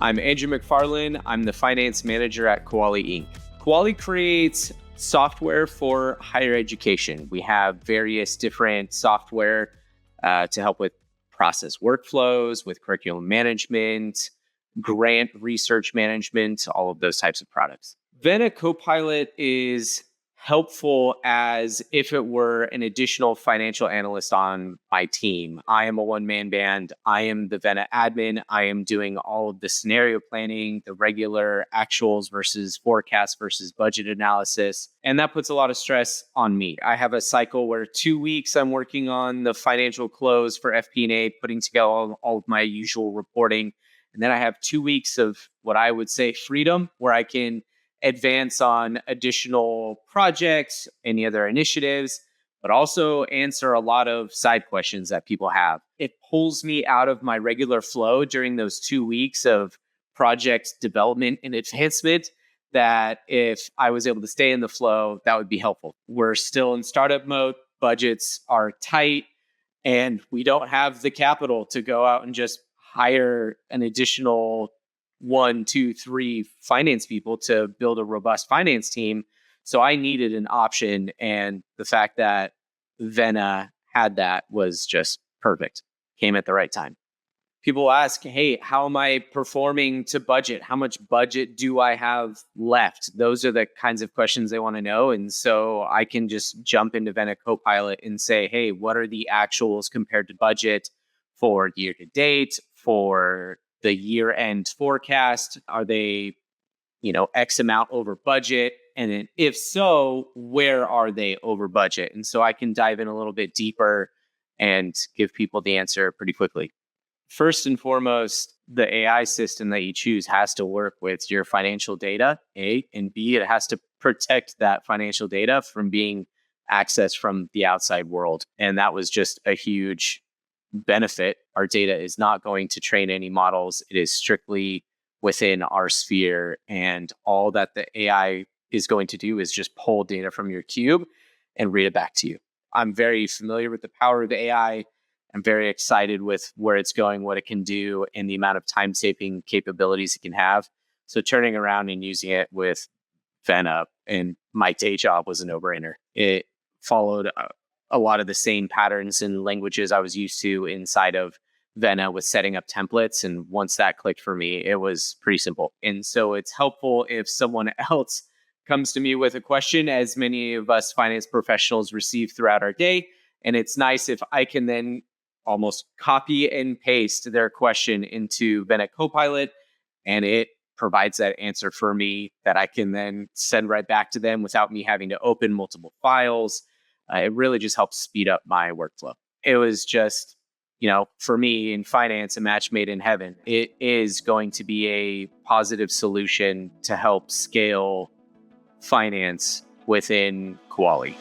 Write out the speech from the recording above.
I'm Andrew McFarlane. I'm the finance manager at Kuali Inc. Kuali creates software for higher education. We have various different software to help with process workflows, with curriculum management, grant research management, all of those types of products. Vena Copilot is helpful as if it were an additional financial analyst on my team. I am a one-man band. I am the Vena admin. I am doing all of the scenario planning, the regular actuals versus forecast versus budget analysis. And that puts a lot of stress on me. I have a cycle where 2 weeks I'm working on the financial close for FP&A, putting together all of my usual reporting. And then I have 2 weeks of what I would say freedom, where I can advance on additional projects, any other initiatives, but also answer a lot of side questions that people have. It pulls me out of my regular flow during those 2 weeks of project development and advancement that if I was able to stay in the flow, that would be helpful. We're still in startup mode, budgets are tight, and we don't have the capital to go out and just hire an additional 1, 2, 3 finance people to build a robust finance team. So I needed an option. And the fact that Vena had that was just perfect. Came at the right time. People ask, hey, how am I performing to budget? How much budget do I have left? Those are the kinds of questions they want to know. And so I can just jump into Vena Copilot and say, hey, what are the actuals compared to budget for year to date, for the year-end forecast? Are they, X amount over budget? And then if so, where are they over budget? And so I can dive in a little bit deeper and give people the answer pretty quickly. First and foremost, the AI system that you choose has to work with your financial data, A, and B, it has to protect that financial data from being accessed from the outside world. And that was just a huge benefit. Our data is not going to train any models. It is strictly within our sphere. And all that the AI is going to do is just pull data from your cube and read it back to you. I'm very familiar with the power of AI. I'm very excited with where it's going, what it can do, and the amount of time-saving capabilities it can have. So turning around and using it with Vena and my day job was a no-brainer. It followed a lot of the same patterns and languages I was used to inside of Vena with setting up templates. And once that clicked for me, it was pretty simple. And so it's helpful if someone else comes to me with a question, as many of us finance professionals receive throughout our day. And it's nice if I can then almost copy and paste their question into Vena Copilot, and it provides that answer for me that I can then send right back to them without me having to open multiple files. It really just helps speed up my workflow. It was just, for me in finance, a match made in heaven. It is going to be a positive solution to help scale finance within Kuali.